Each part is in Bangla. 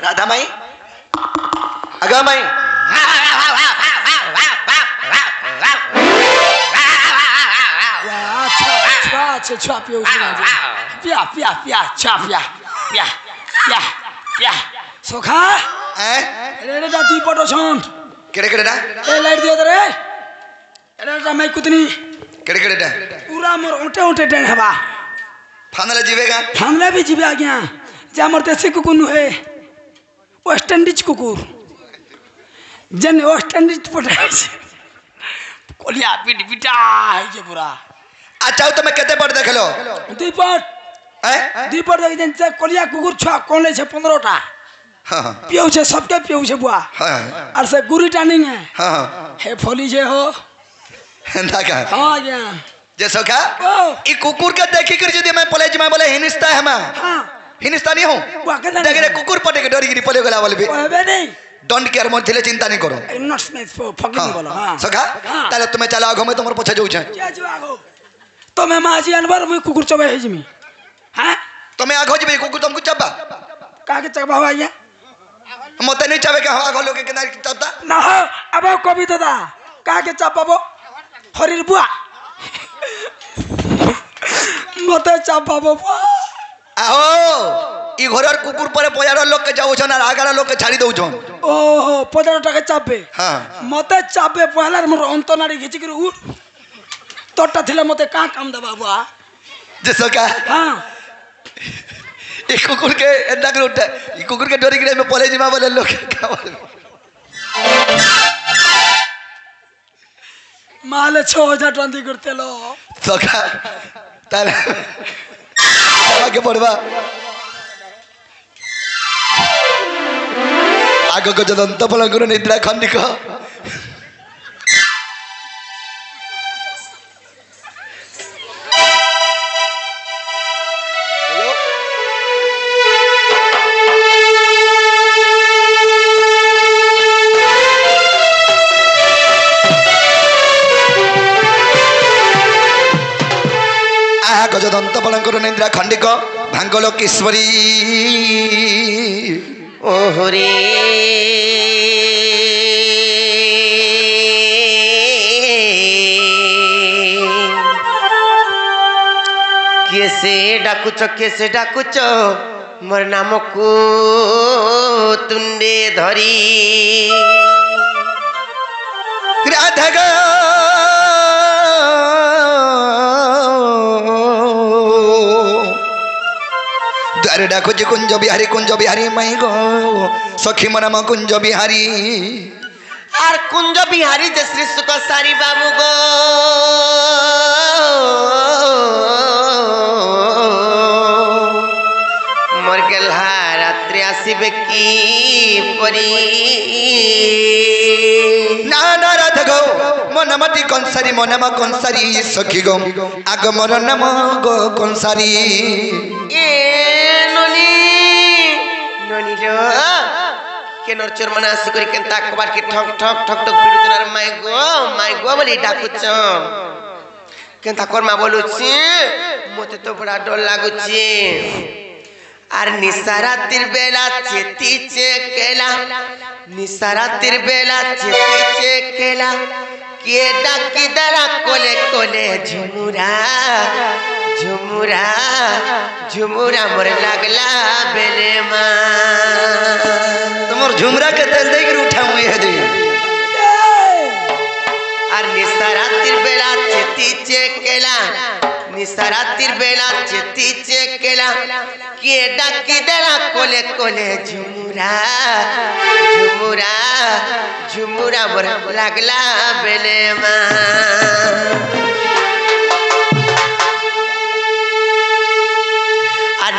राधा माई अगं माई छुआ पियो पिया पिया पिया छा पिया पिया पिया पिया सोखा रे दा दी पटो छन केड़े केड़े ना ए लाइट दियो रे रे दा मैं कुतनी केड़े केड़े ना पूरा मोर ओटे ओटे टेन हबा फानले जीवेगा फानले भी जीवे आज्ञा जे मोर देसी कुकुर नु है वेस्ट इंडीज कुकुर जन वेस्ट इंडीज पटाई कोलिया पिट पिटा है जे पूरा अच्छा तुम केते पट देखलो दीपट देख जन से कोलिया कुकुर छुआ कोन ले छे 15 टा हां पियो छे सबके पियो छे बुआ हां और से गुरी टानिंग है हां हे फोली जे हो ना का हां जा जे सोखा ई कुकुर के देखि कर जदी मैं पले मैं बोले हिनिस्ता है मैं हां हिनिस्ता नहीं हूं बुआ के देख रे कुकुर पटे के डरी गिरी पले गला बोले भी ओबे नहीं डोंट केयर मोर थिले चिंता नहीं करो नॉट स्नेक फकिंग बोलो हां सोखा ताले तुम्हें चला आगो मैं तुमर पछे जाऊ छे जा जो आगो तो मैं माजी अनवर मैं कुकुर चबे है जमी हां तुम्हें आगो जबे कुकुर तुमको चबा का के चबा हुआ या मते नहीं चावे के हवा गलो के किनारे चबता ना हो अब कवि दादा का के चबाबो हरिर बुआ मते चबाबो आहो ई घरर कुकुर पर पयार लोग के जाऊ छन आगार लोग के छाड़ी दऊ छन ओहो 15 टाका चापे हां मते चापे पहला मोर अंतनाड़ी घिची कर उठ तोटा थिले मते का काम दे बाबा जैसा का हां ई कुकुर के एदा कर उठे ई कुकुर के डोरी गिरे में पले जिमा बोले लोग का बोले माले 6000 टंदी करते लो तो का ताले आगे बढ़वा आगे को जदंत पलंगुर निद्रा खंडिक गजदंत पलंकर निद्रा खंडिक भांगल किश्वरी ओहरे कैसे डाकुच मोर नाम को तुंडे धरी राधा गा द्वारे डाको जी कुंज बिहारी मई गो सखी मनाम कुंज बिहारी और कुंज बिहारी जे श्री सुख सारी बाबू गो मोर गेल्हा रात्रि आसीबे की परी ना ना राधा गो मन मटी कंसारी मनम कंसारी सखी गो आग मोर नाम गो कंसारी केनर चोर मना आसी करी केनता कबार के ठक ठक ठक ठक पिडुतनार माय गो बोली डाकुच केनता करमा बोलुछि मते तो बड़ा डर लागुछि आर निसारातिर बेला चेती चेकेला निसारातिर बेला चेती चेकेला के डाकी दरा कोले कोले झुमुरा झुमुरा झुमुरा मोर लागला बेले मां तुमर झुमरा के तेल दे के उठा मुई है दे आर निसारातिर बेला चेती चेकेला निसारातिर बेला चेती चेकेला के डाकी दरा कोले कोले झुमुरा झुमुरा झुमुरा मोर लागला बेले मां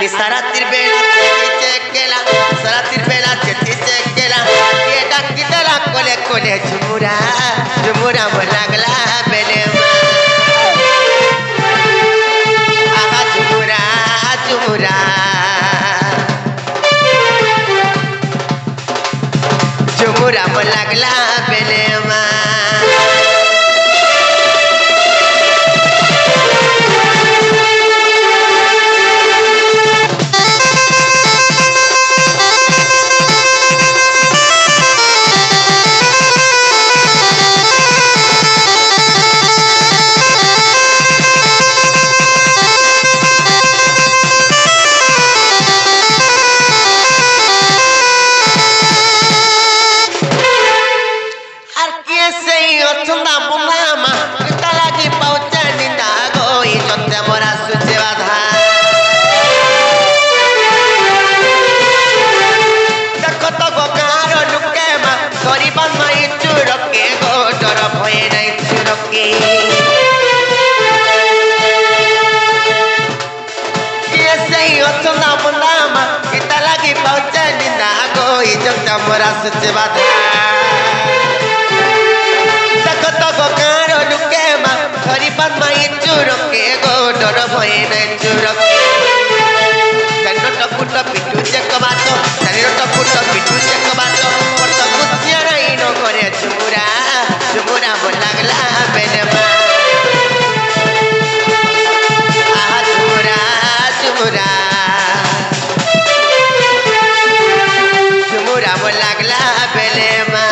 निसारातिर बेला चेती चेकेला निसारातिर बेला चेती चेकेला ये डाकी दरा कोले कोले झुमुरा झुमुरा मोर लागला बेले आहा झुमुरा झुमुरा झुमुरा मोर लागला बेले मोरा सुचे बाधा तक कार लुके मा हरि पद्माई चुरके गो डर भय नै चुरके तन्नो टपुट पिटु चक बातो तन्नो टपुट पिटु चक बातो परत गुसिया रही न करे झुमुरा झुमुरा बोल लागला बेनमा आहा झुमुरा झुमुरा झुमुरा बोल लागला बेनमा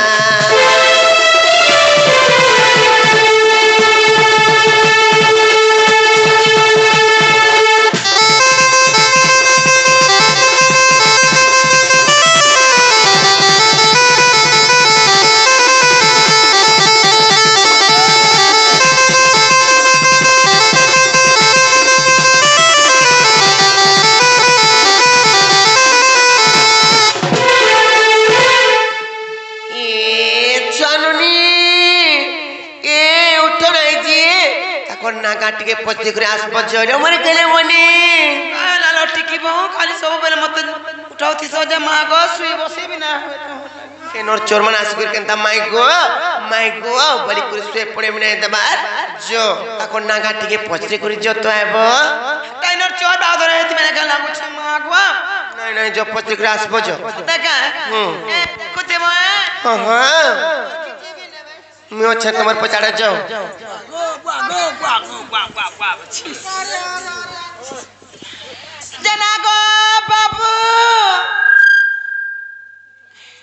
नागाटिके पत्ती करे आसपास जरे मरे केले मने लालो टिकी बहु खाली सब बेले मत उठाउथि सो जे मां गो सुई बसे बिना केनोर चोरमन आसकुर केनता माई गो बली कुर सुए पड़े मिने दबार जो ताको नागाटिके पत्ती करे जो तो आबो ताइनर चोर बादर हेति मेने गला कुछ मां गो नहीं जो पत्ती करे आसपास जो देखा कुते म हां मैं अच्छा तुम्हारे पचाड़ा जाओ जना गो बाबू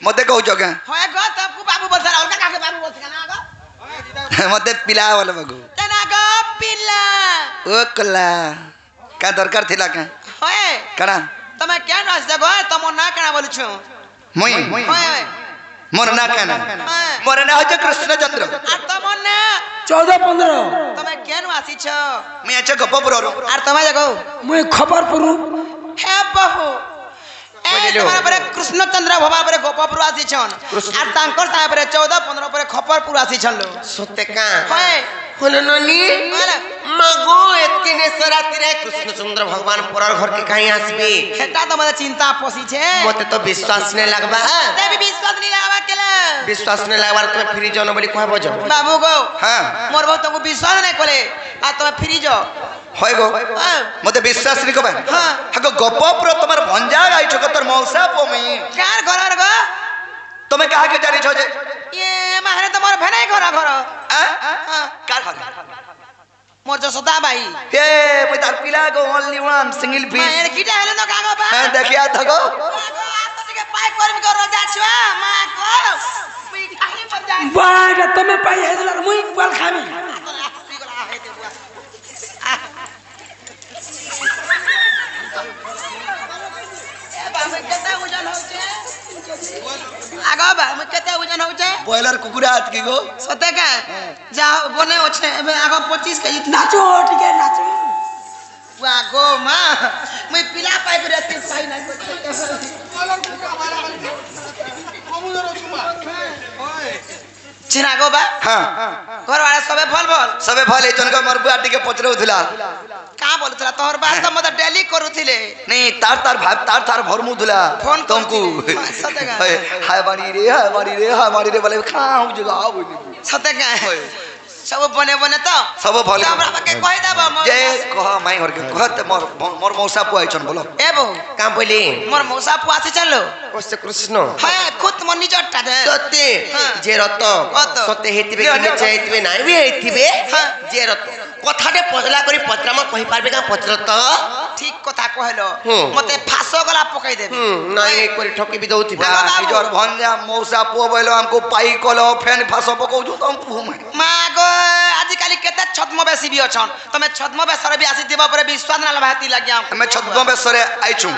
मते कहू जगह होय गो तबको बाबू बोलता और का बाबू बोलता ना गो मते पिला वाला बगु जना गो पिला ओ कला का दरकार थिला का होय कड़ा तमे क्या नाच जगो तमो ना कना बोलु छु मोई होय मोर ना कहना मोर ना हो कृष्णचंद्र আর তমন না 14-15 তুমি কেন আসিছ मैं अच्छा गप्पपुर আর তুমি দেখো मुई खबरपुर হে বাবু এই তোমার পরে কৃষ্ণচন্দ্র ভবা পরে গোপপুর আসিছন আর তাঙ্কর তা পরে 14-15 পরে খপরপুর আসিছন লো सोते का হয় होलो ननी বলে मगो एतने सराती रे कृष्णचंद्र भगवान परर घर के कहीं आसबी সেটা তো মনে চিন্তা পসিছে मते तो विश्वास नहीं लगबा দেবী বিশ্বাস নি লাগবা কেলে विश्वास नहीं लगबार तुम फ्री जनो बोली कहबो जो বাবু গো हां মোর বউ তোকে বিশ্বাস নাই করে আর তুমি ফিরি যাও होय गो হ্যাঁ मते विश्वास नहीं कबा हां हगो गप्पपुर तमर भंजा आई छ तोर मौसा पोमी কার ঘর গো তুমি कहा के जारी छ जे ये मारे तो मोर भेनाई घर घर हां का मोर जो सदा भाई ए मैं तार पिला गो ओनली वन सिंगल मैं पीस किटा हेलो न कागो बा हां देखिया थगो के पाई करम को रोजा छुआ मां को पी खाली पर जा बाटा तमे पाई हेदला मुई पाल खामी बाबा केता वजन होचे आगो बा म केता वजन होचे बॉयलर कुकुरा हाथ की गो सते का जा बने होचे आगो 25 के इतना नाचो ठीक है नाचो आगो मां मैं पिला पाई करे ते पाई ना चिना गो बा हां घर वाला सबे फल फल सबे भले जनका मरबुआ टिके पचरौथला का बोलतला तोहर बात तो मत डेली करूथिले नहीं तार तार भाई तार भरमुदला फोन तुमको सतेगा हाय बाड़ी रे बोले खाऊ जगह आओ सते का सब बने बने तो सब भले हमरा के कहि देबो जे कह माई घर के कहत मोर मौसा पुआइ छन बोलो ए बो काम बोली मोर मौसा पुआसी चलो ओसे कृष्ण है खुद मन निजटा दे सते जे रत रत। सते हेतिबे कि निचे हेतिबे नाइ बे हेतिबे जे रत कथाटे पजला करी पत्रमा कहि पारबे का पत्रत ठीक कथा कहलो हम्म। मते फासो गला पकई देबे नाइ करी ठकी भी दउथिबे जोर भंजा मौसा पुआ बोलो हमको पाई कलो फेन फासो पकौ छु तुम घुम मागो आजिकाली केते छद्म बेसी भी अछन तमे छद्म बेसर भी आसी देबा पर विश्वास ना लभाती लाग्या मैं छद्म बेसरे आई छु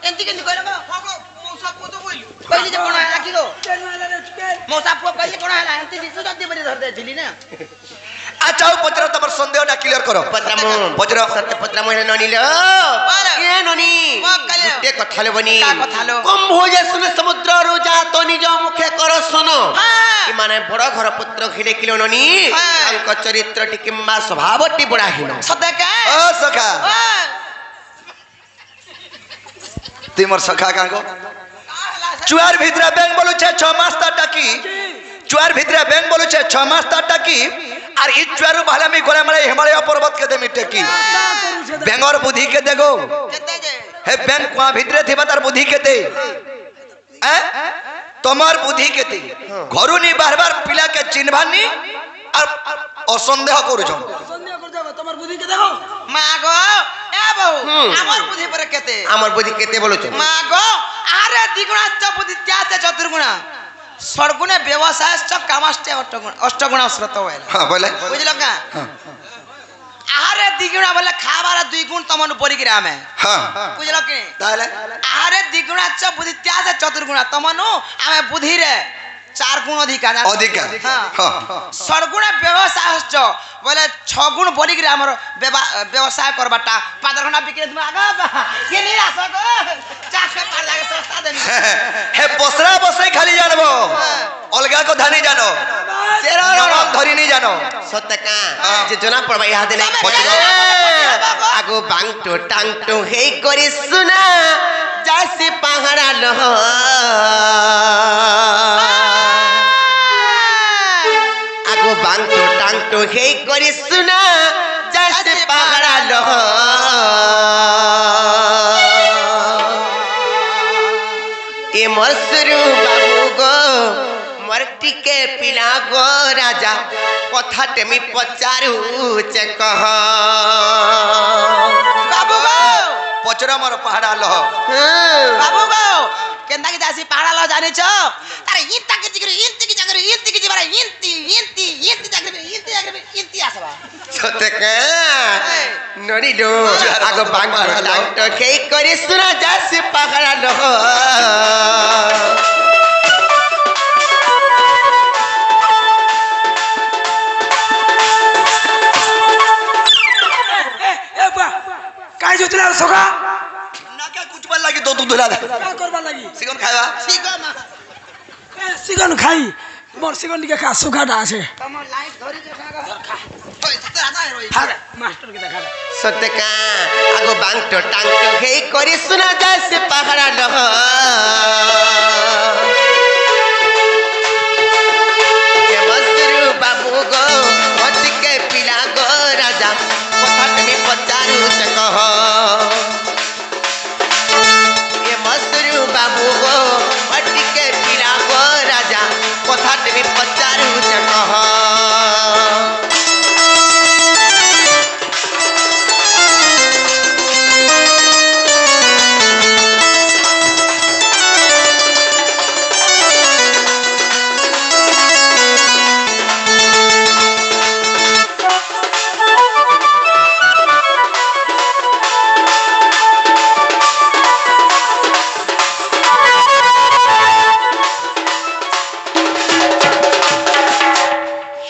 एंती केंती कहलो मौसा पो तो बोली कहली जे कोन हला की गो मौसा पो कहली कोन हला एंती दिसु जदी बरी धर दे छिली ना अच्छा पत्र तबर संदेहटा क्लियर करो पत्रमु पत्र सत्य पत्रमु हे ननिलो के ननी गुटे कथाले बनी का कथालो कम हो जे सुने समुद्र रु जा तो निज मुखे कर सुनो हां कि माने बड़ घर पुत्र खिले किलो ननी अंक चरित्र टी किंबा स्वभावटी बड़ा हिनो सते का ओ सखा तिमर सखा का गो চুয়ার ভিতরে ব্যাং বলছে 6 মাস তার টাকি চুয়ার ভিতরে ব্যাং বলছে 6 মাস তার টাকি আর ই চুয়ারু ভালে আমি করে মানে হিমালয় পর্বত কে দেমি টেকি ব্যাঙর বুদ্ধি কে দেখো হে ব্যাং কোয়া ভিতরে থিবা তার বুদ্ধি কেতে তোমার বুদ্ধি কেতে ঘরু নি বারবার পিলাকে চিনভানি আর অসন্দেহ করুছন সন্দেহ করতে হবে তোমার বুদ্ধিকে দেখো মা গো এ বউ আমার বুদ্ধি পরে কেতে আমার বুদ্ধি কেতে বলছো মা গো আরে দ্বিগুণাচ্চ বুদ্ধি ত্যাতে চতুর্গুণা ষড়গুণে ব্যবসায়শ্চ কামাশ্চ অষ্টগুণা শ্রত হইল হ্যাঁ বলে বুঝলো কা আহারে দ্বিগুণা বলে খাবার 2 গুণ তমন পরি গ্রামে হ্যাঁ বুঝলো কি তাহলে আহারে দ্বিগুণাচ্চ বুদ্ধি ত্যাতে চতুর্গুণা তমনু আমি বুদ্ধি রে 4 গুণ অধিকার অধিকার হ্যাঁ হ্যাঁ ষড়গুণে ব্যবসায়শ্চ বলে 6 গুণ পরি গ্রাম ব্যবসায় করবাটা 15 ঘন্টা বিক্রি তুমি আগা কে নিয়ে আসো গো চাষে পার লাগে সস্তা দেন হে বসরা বসে খালি জানবো অলগা কথা নি জানো নরম ধরি নি জানো সত্যকা যে জনা পড়বা ইহাতে নাই আগো বাংটো টাংটো হেই করে শুনা যাসি পাহাড়া লহ আগো বাংটো টাংটো হেই করে শুনা যাসি পাহাড়া লহ এ মসরু বাবু গো মোর টিকে পিলা গো রাজা কথা তেমি পচারুছে কহ বাবু গো পচরা মর পাহাড়া লহ বাবু গো কেনতা কি দাসি পাহাড়া ল জানিছ তারে ইন্তা কি জিগরি ইন্তি কি জিবারা ইন্তি চাকরি আসবা সত্যকে নড়িলো আগো বাংলা ডাক্তার খেই করে শুনা যাসি পাহাড়া লহ এ বা কাই জুতলা সকা নাকে কুচবার লাগি তো তুই ধরা দে কা করবার লাগি সিগন খাইবা ঠিক মা এ সিগন খাই মোর সিগন দিকে খা সুখাটা আছে তোমার লাইট ধরি যে খা ওই তো আদা রই খাবে মাস্টার কে দেখা সত্যকা আগো বাংটো টাংটো হেই করে শুনা যাসি পাহাড়া লহ এ মসরু বাবু গো অতিকে পিলা গো রাজা কথা তুমি পচারুছে কহ এ মসরু বাবু গো অতিকে পিলা গো রাজা কথা তুমি পচারুছে কহ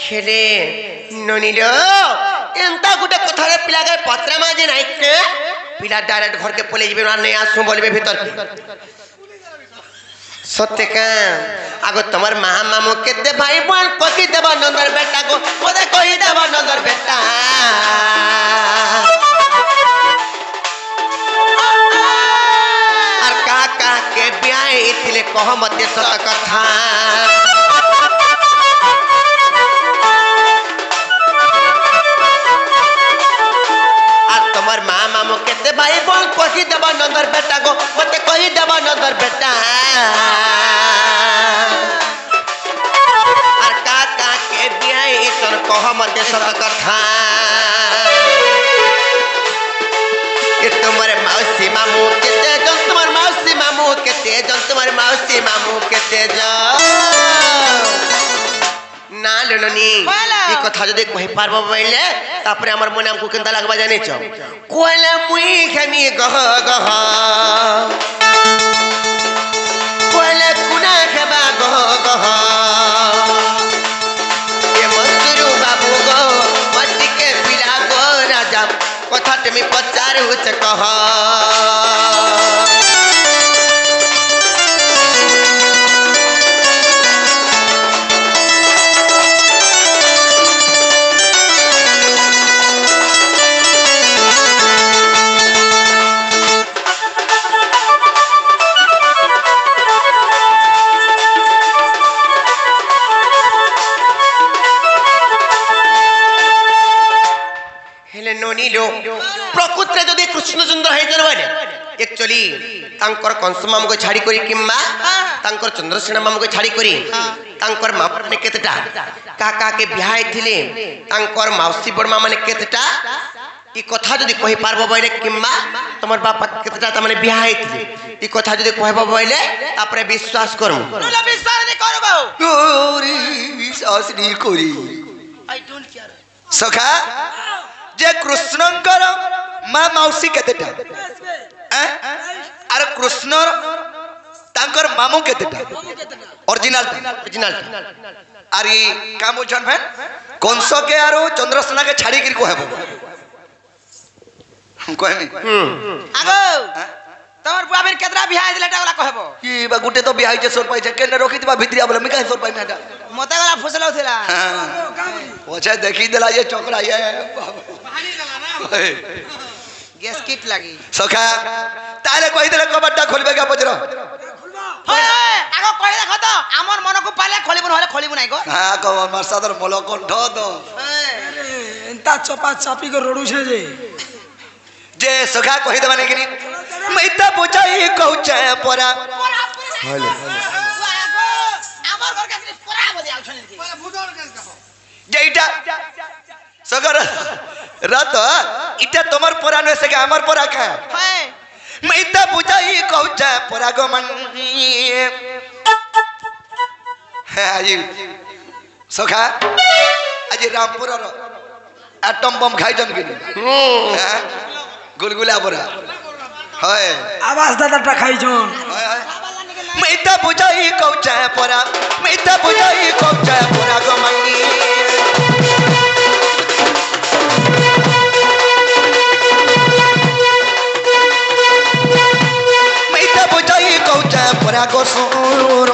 হেলে ননিল এন্তা গুটে কথারে পিলাকে পত্রা মাঝে নাই কে পিলা ডাইরেক্ট ঘরকে পলে যাবে আর নেই আসু বলবে ভিতর সত্যকা আগো তোমার মা মামু কেতে ভাই বোন কহি দেব নন্দর বেটা গো ওদে কহি দেব নন্দর বেটা আর কাকা কে বিয়াই থিলে কহ মতে সত কথা তোমার মা মামু কেতে ভাই বোন কহি দেব নন্দর বেটা গো মতে কহি দেব নন্দর বেটা আর কাকা কে বিয়াই তোর কহ মতে সত কথা এ তোমার মাউসি মামু কেতে জন তোমার মাউসি মামু কেতে জন তোমার মাউসি মামু কেতে জন না ললনি এই কথা যদি কই পারবো বইলে তারপরে আমার মনে আমকু কেনতা লাগবা জানিছ কইলে মুই খামি গহ গহ কইলে কুনা খাবা গহ গহ এ মসরু বাবু গো মতিকে পিলা গো রাজা কথা তুমি পচারুছ কহ প্রকৃতরে যদি কৃষ্ণচন্দ্র হয়েছেন বলে একচুয়ালি তাঙ্কর কংস মামুকে ছাড়ি করি কিংবা তাঙ্কর চন্দ্রসেনা মামুকে ছাড়ি করি তাঙ্কর মা মানে কেতেটা কাকাকে বিহা হয়েছিলে তাঙ্কর মাউসী বড়মা মানে কেতেটা ই কথা যদি কহি পারব বইলে কিংবা তোমার বাপা কেতেটা তার মানে বিহা হয়েছিলে ই কথা যদি কহব বইলে তারপরে বিশ্বাস করব নুলা বিশ্বাস নি করব করি বিশ্বাস নি করি আই ডোন্ট কেয়ার সখা যে কৃষ্ণঙ্কর মা মাউসী কেতেটা আর কৃষ্ণর তাঙ্কর মামু কেতেটা অরিজিনাল অরিজিনাল আর ই কাম বুঝন ভাই কংসকে আর চন্দ্রসেনাকে ছাড়ি কি কহব কহমি আগো তোমার বুয়াবের কেতরা বিয়া দিলে এটা গলা কহব কি বা গুটে তো বিয়া হইছে সোর পাইছে কেন রখি দিবা ভিতরিয়া বলে মিকাই সোর পাইনা এটা মতে গলা ফুসলাও ছিলা ওছে দেখি দেলা যে চকরা ইয়ে গ্যাস কিট লাগি সখা তাহলে কই দিলে কবারটা খুলবে কে পজর হয় আগো কই দেখো তো আমার মনকু পালে খলিব নহলে খলিব নাই গো হ্যাঁ কবার মারসাদর মল কণ্ঠ তো তা চপা চাপি করে রড়ুছে যে সখা কই দেবা নাকি নি মাইতা বুঝাই কউছে পরা আমার ঘর কাছে পড়া বলি আলছনি কি যেইটা সগর রাত এটা তোমার পরা নয় সকে আমার পরা খা হয় মাইতা বুঝাই কউছে পরা গো মান হ্যাঁ আজি সখা আজি রামপুরর অ্যাটম বম খাইজন কিনি হ্যাঁ গুলগুলা পরা হয় আবাস দাদাটা খাইছন মাইতা বুঝাই কউছে পরা মাইতা বুঝাই কউছে পরা গো মান পরা গো সুর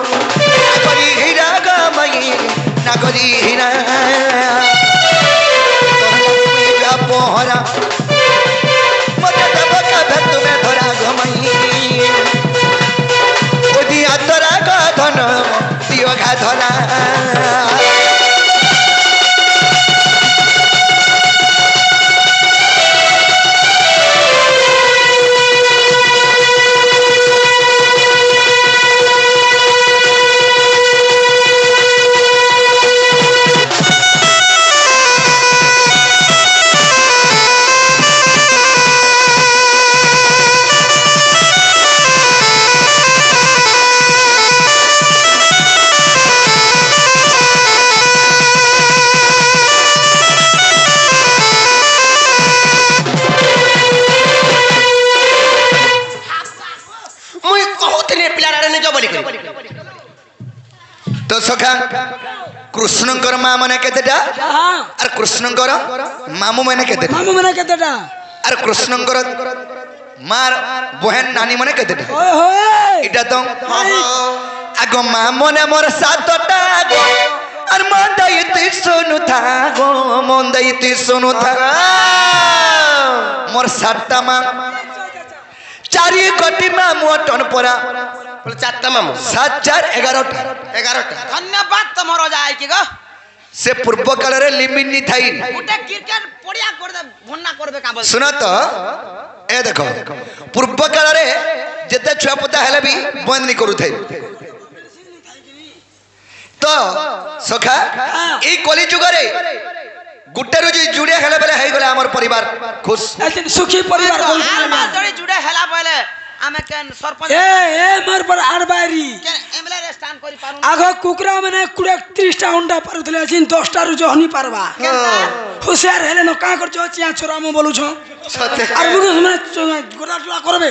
নাগরি হীরা গামাই নাগরি হীরা পহরা মতে দেব কবে তুমি ধরা ঘমাই ওদিয়া তোরা গাধন দিও গাধনা তো সখা কৃষ্ণঙ্কর মা মানে কেতেটা আর কৃষ্ণঙ্কর মামু মানে কেতেটা মামু মানে কেতেটা আর কৃষ্ণঙ্কর মার বহেন নানি মানে কেতেটা ওই হয় এটা তো আগ মা মনে মোর সাতটা গো আর মন দাইতে শুনু থাগো মন দাইতে শুনু থাগো মোর সাতটা মা চারি কোটি মা মোটন পরা বলে চারটা মামু 7,4,11টা 11টা ধন্যবাদ তোমার যায় কি গো সে পূর্ব কালের লিমিট নি থাই ওটা ক্রিকেট পড়িয়া করে ভন্না করবে কা বল শুনো তো এ দেখো পূর্ব কালের যেতে ছুয়া পোতা হেলে বি বন্ধ নি করু থাই তো সখা এই কলি যুগরে গুটে রুজি জুড়ে হেলে বেলে হই গলে আমার পরিবার খুশ একদিন সুখী পরিবার আর বলছিল না মাস ধরে জুড়ে হেলা বলে আমি কেন সরপঞ্চ এ এ মোর পর আর বাইরি কেন এমএলএ রে স্থান করি পারু আগ কুকুরা মানে 30টা অন্ডা পারুଥିଲେ আছিন 10টা রু জহনি পারবা হুশিয়ার হেলে ন কা করছো চিয়া চোরামো বলুছ আর মুখ মানে গোটা টোলা করবে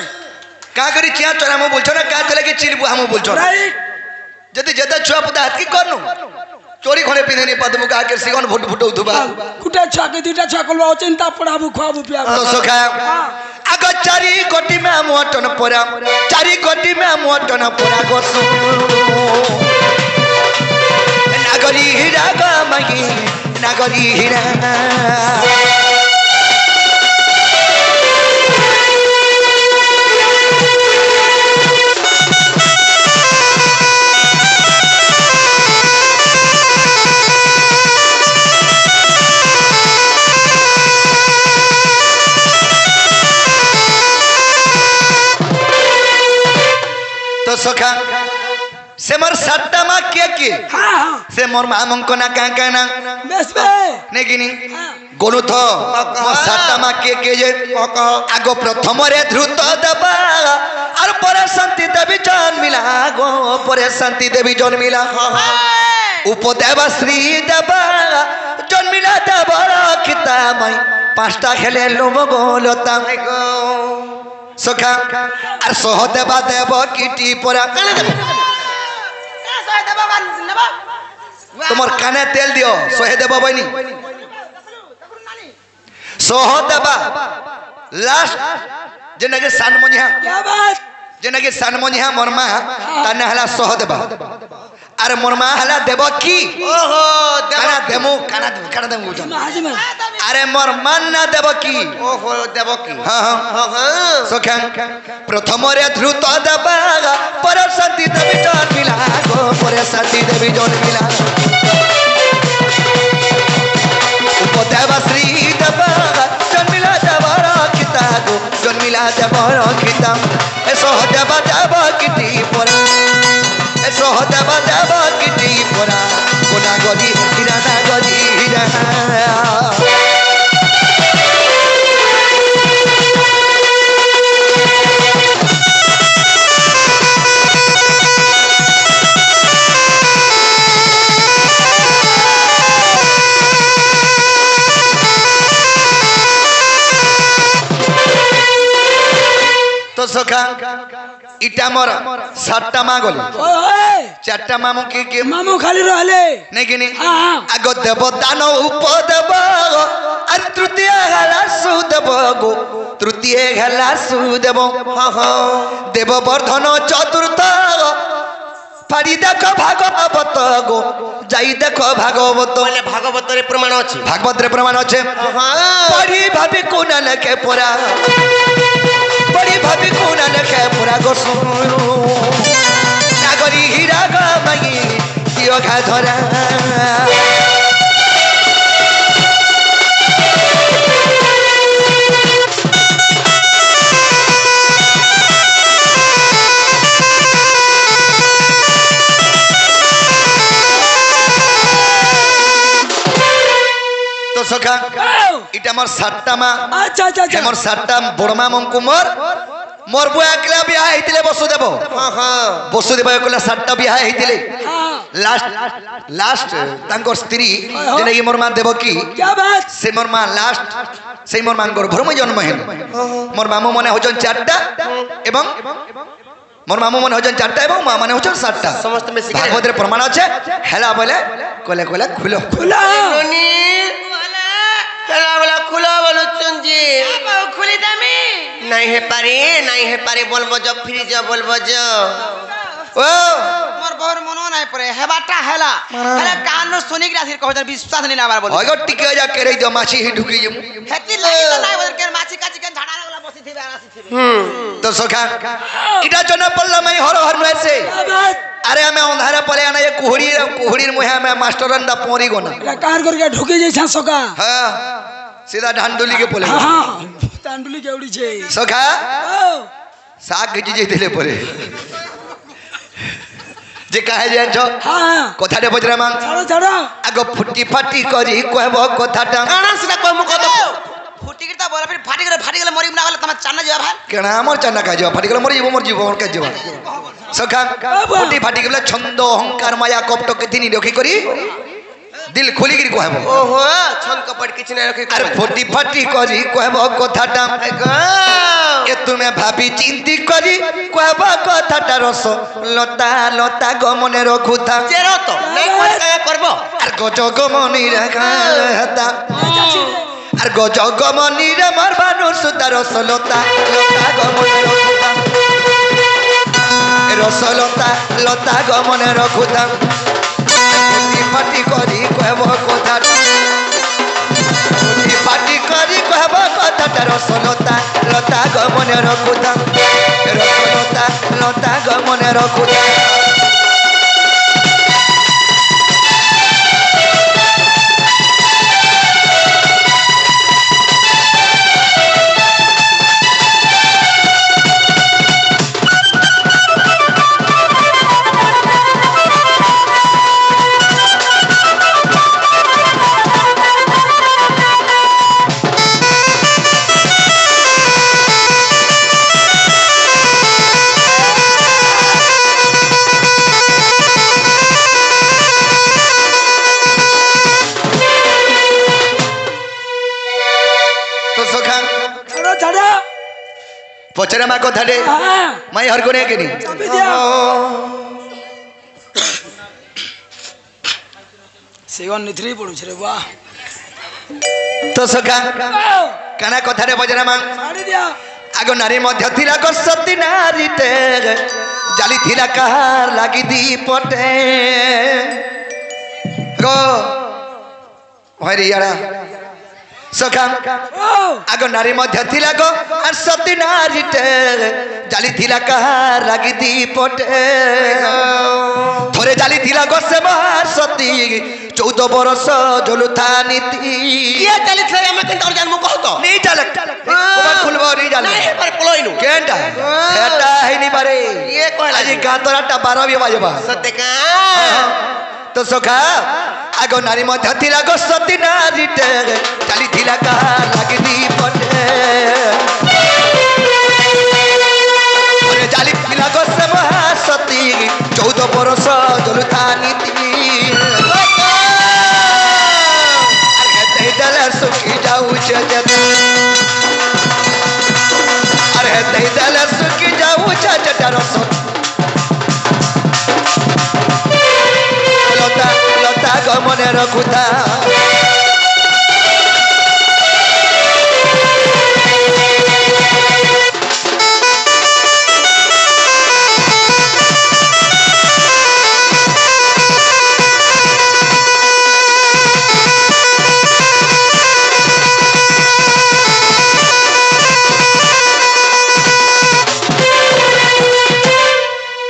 কা করি চিয়া চরামো বলছো না কা চলে কি চিলবু হামো বলছো না রাইট যদি যেতে ছুয়া পোতা হাত কি করনু চোরি খনে পিঁধেনি পাদমু কাকে সিগন ফুট ফুটউথুবা কুটা ছাকে দুইটা ছাকলবা চিন্তা পড়াবো খাবো পিয়াবো তো সখা আগ চারি কোটি মে মোটন পরা চারি কোটি মে মোটন পরা গোসু নাগরি হীরা গামাই নাগরি হীরা তো সখা সে মোর সাতটা মা কে কে হ্যাঁ হ্যাঁ সে মোর মা মঙ্কনা কাঁ না বেশ বে নেকিনি গনু থ মোর সাতটা মা কে যে আগ প্রথমরে দ্রুত দেবা আর পরে শান্তি দেবী জন্মিলা গো পরে শান্তি দেবী জন্মিলা উপদেবা শ্রী দেবা জন্মিলা দেব রক্ষিতাময় পাঁচটা খেলে লোম গোলতা সখা আর সহদেবা দেব কিটি পরা কানে দেব তোমার কানে তেল দিও সহদেবা বইনি সহদেবা লাস্ট যে নাকি সানমনিহা क्या बात যে নাকি সানমনিহা মর্মা তার না হলা সহদেবা আর মর্মা হলা দেব কি ওহো কানা দেমু কানা দেমু বুঝা हाजी में আরে মোর মান না দেব কি ওহো দেবকী হ্যাঁ হ্যাঁ সখা প্রথমরে দ্রুত দেবা পরে শান্তি দেবী জন্মিলা গো পরে শান্তি দেবী জন্মিলা উপদেবা শ্রী দেবা জন্মিলা দেব রক্ষিতা গো জন্মিলা দেব রক্ষিতা এ সহদেবা দেব কিটি পরা এ সহদেবা দেব কিটি পরা কোনা গজি হীরা না গজি হীরা তো সখা ইটা মোর সাতটা মা গলি ओए চারটা মামু কে কে मामू खाली रहले নাকি নি হ্যাঁ। আগ দেব দান উপদেব আর তৃতীয় হেলা সুদেব গো তৃতীয় হেলা সুদেব দেব বর্ধন চতুর্থ পারি দেখো ভাগবত গো যাই দেখো ভাগবত বলে ভাগবতরে প্রমাণ আছে ভাগবতরে প্রমাণ আছে পড়ি ভাবি কোন লেখে পড়া পড়ি ভাবি কোন লেখে পড়া গো শুনু নাগরি হীরা গামাই দিও ঘা ধরা তো সখা এটা আমার সাতটা মা अच्छा अच्छा अच्छा আমার সাতটা বড় মা মঙ্কু মোর বুয়া একলা বিয়া হইতিলে বসুদেব বসুদেব একলা সাতটা বিয়া হইতিলে हाँ লাস্ট তাঙ্কর স্ত্রী যেনাকি মোর মা দেবকী क्या बात সে মোর মা লাস্ট সেই মোর মাঙ্গর ঘরমে জন্ম হেন মোর মামু মনে হচ্ছেন চারটা এবং মোর মামু মনে হচ্ছেন চারটা এবং মা মানে হচ্ছেন সাতটা সমস্ত মিশিয়ে গেলে। ভাগবতের প্রমাণ আছে হেলা বলে কলে কলে খুলো खुला ননি খেলা বলা খুলো বলুছেন জি খুলি দামি নাই হে পারে বলবো যে ফিরি যা বলবো যে ও মোর বহর মনো নাই পড়ে হেবাটা হেলা হেলা কান শুনিক রাশির কহ বিশ্বাস নিলা আবার বলি অগর টিকে যা কেরে দিও মাছি হি ঢুকি যাম হেতি লাগি তো নাই বলে কেন মাছি কাছি কেন ঝাড়া লাগলা বসি থিবে আর আসি থিবে তো সখা এটা জন্য পড়লাম আমি হর হর নয়েছে क्या बात আরে আমি অন্ধারে পরে আনা এই কুহুড়ির মুহে আমি মাস্টারন্দা পরি গোনা এটা কার করকে ঢুকে যাইছা সকা হ্যাঁ সিধা ঢান্ডুলি কে পড়ে हाँ हाँ तांडुली के उड़ी छे সখা ओ শাক গিজি যাইতেলে পরে যে কাহে জানছ हाँ কথাটা বজরা মাং ছাড়ো ছাড়ো আগ ফুটি ফাটি করি কহব কথাটা কারণ সেটা কইমু কত ফুটি গিতা বলা ফির ফাটি গেলে মরিম না গেলে তোমার চান্না যাবা ভাই কেন আমার চান্না কাজ ফাটি গেলে মরে যাব মর যাব আমার কাজ যাব সখা ফুটি ফাটি গেলে ছন্দ অহংকার মায়া কপটকে তিনি রক্ষি করি দিল খুলি গিরি কহব ওহো ছন কপট কিছু না রাখি আর ফুটি ফাটি করি কহব কথাটা এ তুমি ভাবি চিন্তি করি কহব কথাটা রস লতা লতা গমনে রঘুতা জেরো তো নাই কোন কায়া করব আর গজগমনি রেখা আর গজগমনি রে মোর মানুষ তার রসলতা লতা গমনে রঘুতা রসলতা লতা গমনে রঘুতা ফুটি ফাটি করি কহব কথাটা ফুটি ফাটি করি কহব কথাটা রসলতা লতা গমনে রঘুতা রসলতা লতা গমনে রঘুতা ପଚରା ମା କଥାଟେ হ্যাঁ ମାଇ ହରକୁ ନେଇ କିନି চাপি দিয়া সেগন নিথরি পড়ুছে রে বাহ তো সখা কানা কথারে পচরা মা ছাড়ি দিয়া আগ নারী মধ্য থিলা সতী নারীতে জালি থিলা কাহার লাগি দীপটে গো হরিয়ারা সখা ও আগ নারী মধ্য থিলা গো আর সতী নারীতে জালি থিলা কাহার লাগি দীপটে থরে জালি থিলা গো সে মহার সতী 14 বরষ ঝুলুথা নীতি ইয়ে চালিছে আমি কিন্তু আর জানমু কহ তো নি চালে কোবা খুলব নি জালে নাই এবার পলইনু কেনটা হেটা হইনি পারে ইয়ে কইলা আজি গাতরাটা 12 বিয়ে বাজবা সত্যি কা তো সখা আগ নারী মধ্য থিলা গো সতী নারীতে চালি থিলা কা লাগি দীপটে ওরে জালি থিলা গো সে মহা সতী 14 বরষ ঝুলুথা নীতি আর হেতে দলে সুখী যাউছে যেতে আর হেতে দলে সুখী যাউছে যেতে রস লতা লতা গমনে রখুতা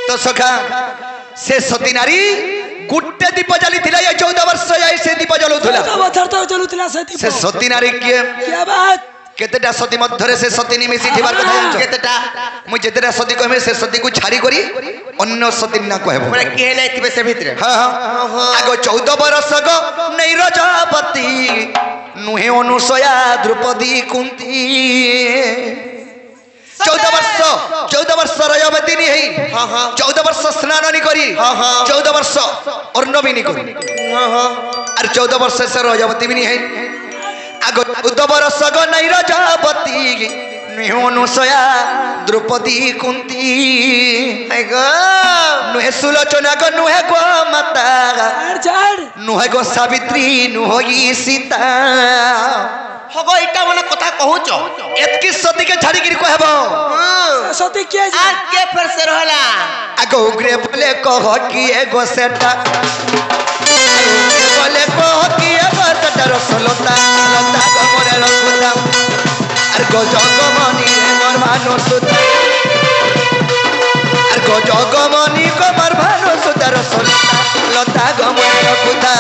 তো সখা সে সতী নারী গুটে দীপ জালি থিলা 14 বর্ষ যাই সে দীপ জ্বলুথিলা তো বছর তো চলুতলা সে দীপ সে সতী নারী কিয়ে কি বাত কেতেটা সতী মধ্যরে সে সতী নিমিশি থিবার কথা জানছ কেতেটা মু যেতেটা সতী কইবে সে সতী কু ছাড়ি করি অন্য সতী না কইব মানে কি নাই থিবে সে ভিতরে হ্যাঁ হ্যাঁ আগ 14 বরষ গো নৈরজাপতি নুহে অনুসয়া দ্রৌপদী কুন্তি 14 বর্ষ রজবতী নি হেই 14 বর্ষ স্নান নি করি 14 বর্ষ অর্ণবী নি করি আর 14 বর্ষ সে রজবতী নি হেই আগ 14 বর্ষ গো নৈরজাপতি নুহে অনুসয়া দ্রৌপদী কুন্তি আই গো নুহে সুলোচনা গো নুহে গো মাতা ছাড় ছাড় নুহে গো সাবিত্রী নুহই সীতা হগো এটা মানে কথা কহুছ এতকি সতীকে ছাড়ি কি কহব সতী কে আর কে ফের সে রহলা আগ উগ্রে বলে কহ কি এগো সেটা বলে কহ কি এগো সেটা রসলতা লতা গমনে রখুতা আর গো জগমনি রে মোর ভানু সুতা আর গো জগমনি গো মোর ভানু সুতা রসলতা লতা গমনে রখুতা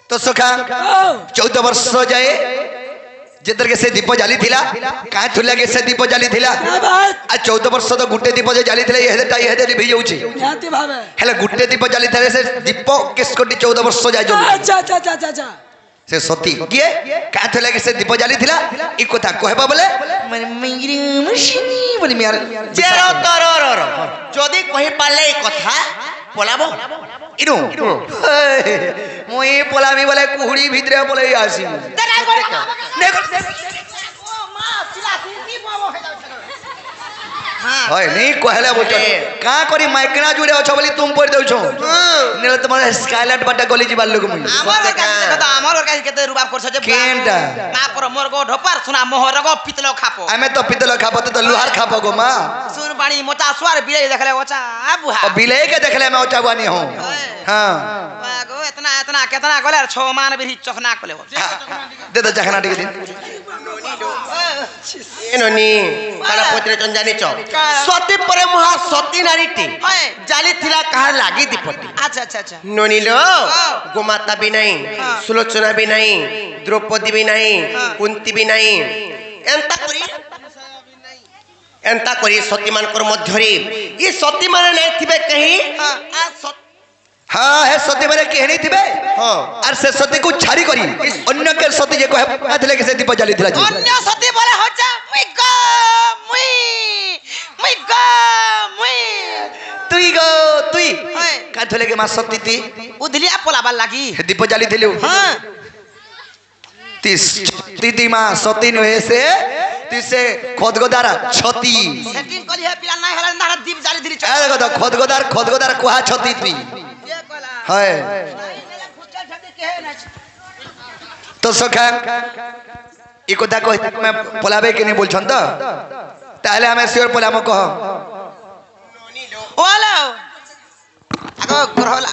तो सखा 14 वर्ष जाए जेतर के से दीप जाली थिला काहे थुला के से दीप जाली थिला কি বাত आ 14 वर्ष तो गुटे दीप जे जाली थिला हेदेटा हेदे लिभि जाउची নিহাতি ভাবে हेले गुटे दीप जाली थिला से दीप किस कोटी 14 वर्ष जाय जो আচ্ছা আচ্ছা আচ্ছা আচ্ছা আচ্ছা से सती किए काहे थुला के से दीप जाली थिला ई कथा कहबा बोले माने मेरी मशीनी बोली मेर জেরো তরর যদি কহি পারলে এই কথা পলাবো इनु मोई पोलामी बोले कुहड़ी भितरे बोले आसी হয় নেই কহলে বলছ কা করি মাইকনা জুড়ে অছ বলি তুম পড়ি দেউছ নেলে তোমার স্কাইলাইট বাটা গলি জিবার লোক মুই আমার কাছে কেতে রুবাব করছ যে কেনটা না কর মোর গো ঢোপার সুনা মোহর গো পিতল খাপো আমি তো পিতল খাবো তো লোহার খাবো গো মা सुन बाणी मोचा सुआर बिले देखले ओचा बुहा और बिले के देखले मैं ओटा बानी हूं हां गो इतना इतना कितना गोले 6 मान बिरी चखना कोले दे दे जखना टिके दिन এননি কালা পত্রে চন জানিছ সতী পরে মহা সতী নারীটি হয়। জালি থিলা কাহার লাগি দীপটি अच्छा अच्छा अच्छा ননিল গোমাতা বি নাই সুলোচনা বি নাই দ্রৌপদী বি নাই কুন্তি বি নাই এন্তা করি সতী মানকর মধ্যরে ই সতী মানে নাই থিবে কহি হ্যাঁ হে সতী মানে কি হেনি থিবে আর সে সতীকে ছাড়ি করি অন্য কে সতী যে কহে দিলে কি সে দীপ জ্বালিଥିଲା জি অন্য সতী বলে হচ্ছে মুই গো মুই মুই গো মুই তুই গো তুই হয়। কাঁথলে কে মা সতী তুই উধলিয়া পলাবার লাগি হে দীপ জ্বালিଥିଲୁ হ্যাঁ তুই মা সতী নহে সে তুই সে খদগদার ছতি সেটিং কলি হে পিলা নাই হলা না দীপ জালি দিলি এ দেখো তো খদগদার কুহা ছতি তুই কে কলা হয় ফুচকা ছাতে কে না তো সখা এই কথা কই তুমি পলাবে কি নি বলছন তো তাহলে আমি শিওর পলামো কহ ওলা আগো গ্রহলা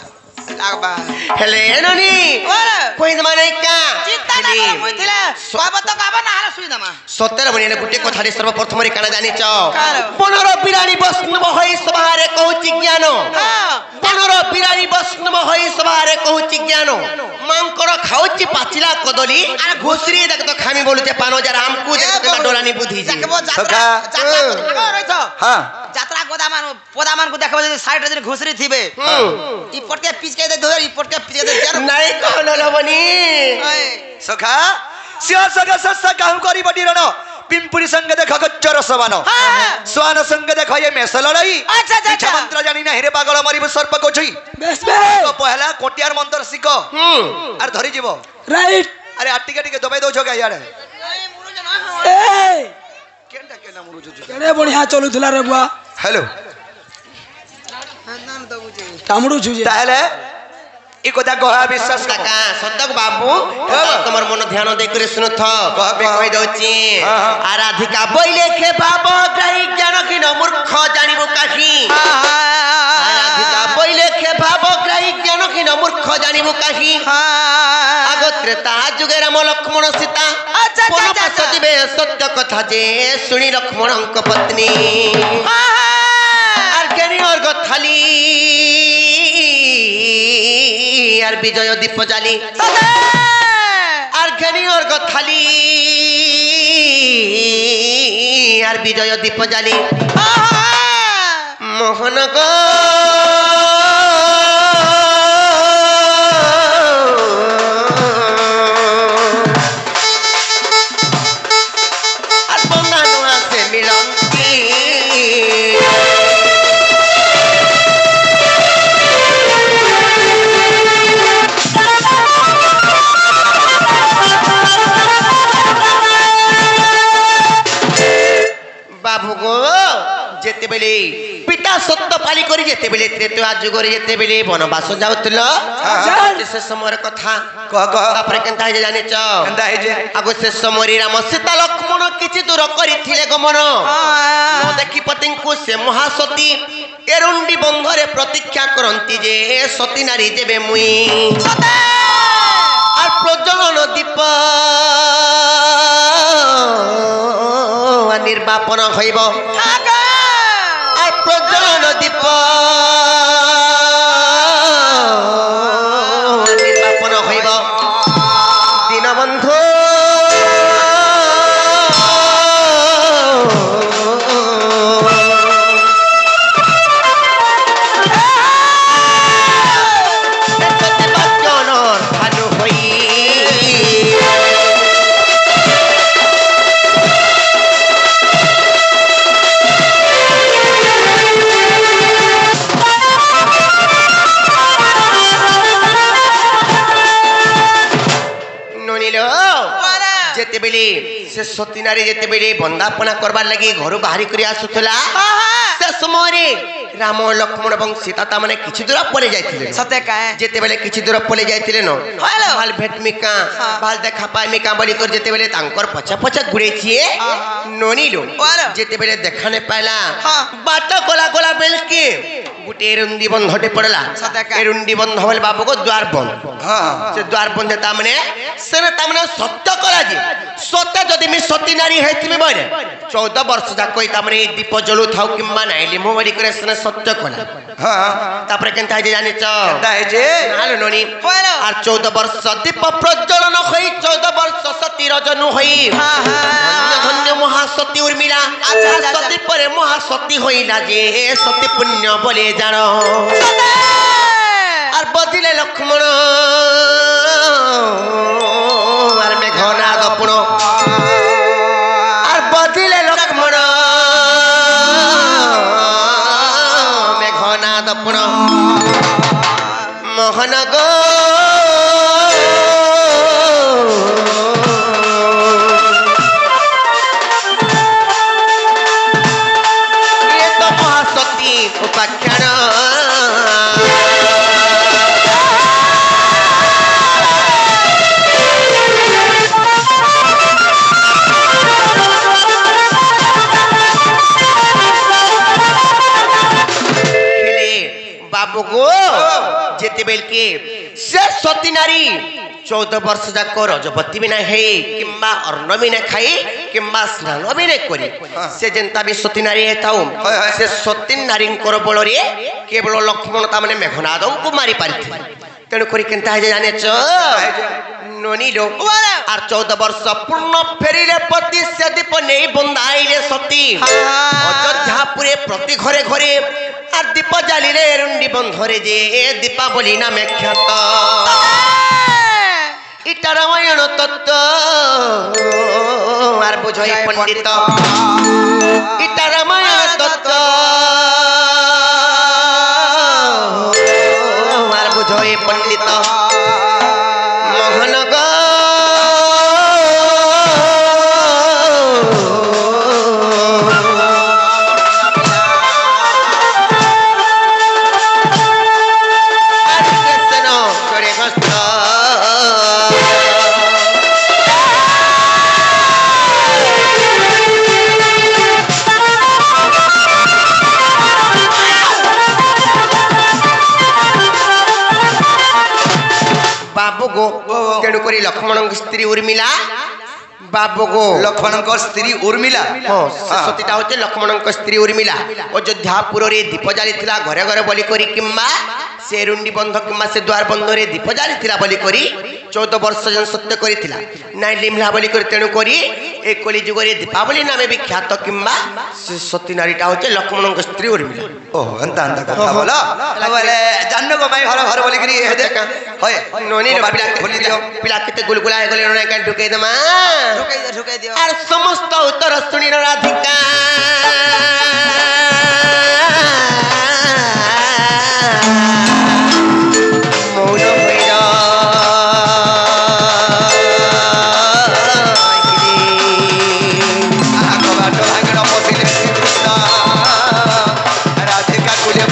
লাগবা হেলে ননি ওলা কই মানে কা চিন্তা না করো মুই থিলা কব তো কব না হালা সুই দামা সত্যের বনি গুটে কথাটি সর্বপ্রথমে কানা জানিছ কার? বনর বিরানি বৈষ্ণব হই সভারে কହୁছি জ্ঞান হ্যাঁ বনর বিরানি বৈষ্ণব হই সভারে কହୁছি জ্ঞান মাংকর খাউছি পাচিলা কদলি আর ঘুষরি দেখ তো খামি বলুছে পানো যারা আমকু দেখ তো ডরানি বুদ্ধি জি দেখবো যাত্রা সখা। যাত্রা আগো রইছ হ্যাঁ যাত্রা পদামান কো দেখবো যদি সাইড যদি ঘুষরি থিবে ই পটকে পিচকে দে ধর ই পটকে পিচকে দে জানো নাই কোন লবনি সখা শিওর সখা সস্তা কাহু করি বডি রণ পিম্পুরি সঙ্গে দেখ গচ্চর সমান হ্যাঁ। সোয়ান সঙ্গে দেখ এ মেষ লড়াই আচ্ছা, আচ্ছা, আচ্ছা। মন্ত্র জানি না হেরে পাগল মরিব সর্প কোছই বেশ বেশ তো পহলা কোটিয়ার মন্ত্র শিখ আর ধরি যাব রাইট আরে আর টিকে দবাই দউছ কা ইয়ারে এই কেনটা কেনা মুরুছ কেড়ে বঢ়িয়া চলুଥିଲା রে বুয়া হ্যালো কামড়ুছু যে তাহলে এই কথা কহা বিশ্বাস কর কাকা সত্যক বাবু তোমার মন ধ্যান দেই করে শুনুথ কহ, কহ। কই দউছি হ্যাঁ, হ্যাঁ। আরাধিকা বইলে খে ভাব গ্রাহী জ্ঞান কিন মূর্খ জানিব কাহি আরাধিকা বইলে খে ভাব গ্রাহী জ্ঞান কিন মূর্খ জানিব কাহি আগ ত্রেতা যুগে রাম লক্ষ্মণ সীতা আচ্ছা, আচ্ছা, বনবাস আচ্ছা। দিবে সত্য কথা যে শুনি লক্ষ্মণଙ୍କ পত্নী আর জ্ঞানী অর্ঘ থালি আর বিজয় দীপ জালি আর জ্ঞানী অর্ঘ থালি আর বিজয় দীপ জালি মোহন গো আর বন্ধানো আছে মিলন্তি বাবু গো যেতেবেলে পিতা সত্য পালি করে যেতেবেলে ত্রেতয়া যুগরে যেতেবেলে বনবাস যাউছিল সে সময়ের কথা কহ কহ তারপরে কেনতা হয়ে জানিছ কেনতা হয়েছে আগো সে সমୟରେ রাম সীতা লক্ষ্মণ কিছু দূর করিଥିଲେ গমন দেখি পতিଙ୍କୁ ସେ ମହାସତୀ ଏରୁଣ୍ଡି ବନ୍ଧରେ ପ୍ରତୀକ୍ଷା କରନ୍ତି ଯେ ସତୀ ନାରୀ ଯେବେ ମୁଇଁ আর প্রজ্বলন দীপ নির্বাপন হইব আর প্রজ্বলন দীপ নির্বাপন হইব দীনবন্ধু ভালো হই ননিল যেতেবেলে সে সতী নারী যেতেবেলে বন্দাপনা করবার লাগি ঘর বাহারি করে আসুଥିଲା সে সমୟରେ রাম লক্ষ্মণ এবং সীতা তা মানে কিছু দূর পলে যাইଥିଲେ সতে কায় যেতেবেলে কিছু দূর পলে যাইଥିଲେ ন হ্যালো। ভাল ভেট মিকা ভাল দেখা পাই মিকা বলি করে যেতেবেলে তাঙ্কর পছা পছা ঘুরেছি ননিলো হ্যালো। যেতেবেলে দেখানে পাইলা হ্যাঁ। বাଟ গলা গলা বেলকে গোটে এরুন্ডি বন্ধটে পড়লা সতে কায়। এরুন্ডি বন্ধ বলে বাবুকে দ্বার বন্ধ হ্যাঁ সে দ্বার বন্ধে তা মানে সেনে তা মানে সত্য করা যে সত্য যদি আমি সতী নারী হইতিমি বলে 14 বর্ষ যাক কই তা মানে এই দীপ জলু থাও কিংবা নাইলি মোবাইল করে সেনে সত্য কলা হ্যাঁ তারপরে কেনতা হইছে জানিছ কেনতা হয়েছে নালো ননি হ্যালো। আর 14 বর্ষ দীপ প্রজ্বলন হই 14 বর্ষ সতী রজনু হই ধন্য ধন্য মহাসতী উর্মিলা আচ্ছা, আচ্ছা, সতী পরে মহাসতী হইলা যে সতী পুণ্য বলে জানো আর লক্ষ্মণ আর মেঘনাদ পুণ আর বধিলে লক্ষ্মণ মেঘনাদ পুণ মোহন গো এ তো মহাসতী উপাখ্যান बाबू गो जेते बेल के से सती नारी 14 वर्ष जाक रजपति भी ना है किंबा अन्न भी ना खाई किंबा स्नान भी ना करी से जेंता भी सती नारी हेताऊ से सती नारी कर बल रे केवल लक्ष्मण ता माने मेघनाद को मारी पारिथि तेणु करी केनता है जाने छ ननी रो आर 14 वर्ष पूर्ण फेरिले पति से दीप नै बंदाइले सती अयोध्यापुरे प्रति घरे घरे আর দীপ জ্বালিলে রুন্ডি বন্ধরে যে দীপাবলি নামে খ্যাত ইটা রামায়ণ তত্ত্ব আর বুঝই পণ্ডিত ইটা রামায়ণ তত্ত্ব আর বুঝই পণ্ডিত মোহন গো बाबू गो तेणु करी लक्ष्मण स्त्री उर्मिला बाबू गो लक्ष्मण स्त्री उर्मिला सतीटा होचे लक्ष्मण स्त्री उर्मिला अयोध्यापुर रे दीप जाली घरे घरे बोली करी किम्बा से रुंडी बंध किम्बा से द्वार बंध रे दीप जाली बोली करी 14 वर्ष जन सत्य करिथिला नाइ लिमला बोली करी तेणु करी ए कली जुग रे दीपावली नामे विख्यात किम्बा से सती नारीटा होचे लक्ष्मण स्त्री उर्मिला ओ अंता अंता कथा बोला बोले जाननो को भाई हर हर बोली करी हे देख होय नोनी रे पिला खोली दियो पिला केते गुलगुला हे गले नोने का ढुके दमा ढुकाई दियो আর সমস্ত উত্তর শুনিল রাধিকা মৌন হইল কবাট ভাঙন পথিলে কৃষ্ণ রাধিকা কুলে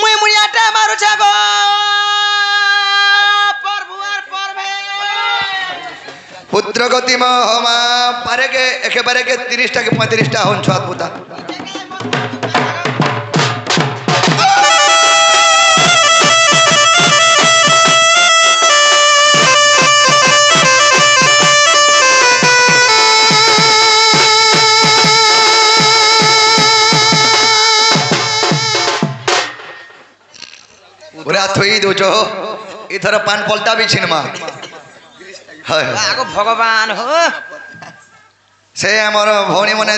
মুই মুড়িয়াটা মারু ছাগো পরভুয়ার পরভে পুত্র গতি মহমা পারে কে একেবারে কে 30টা কে 35টা হন ছুয়া পুতা पूरा थोई दो जो इधर पान पलटा भी छिनमा আগো ভগবান হো से हमर भौणी मने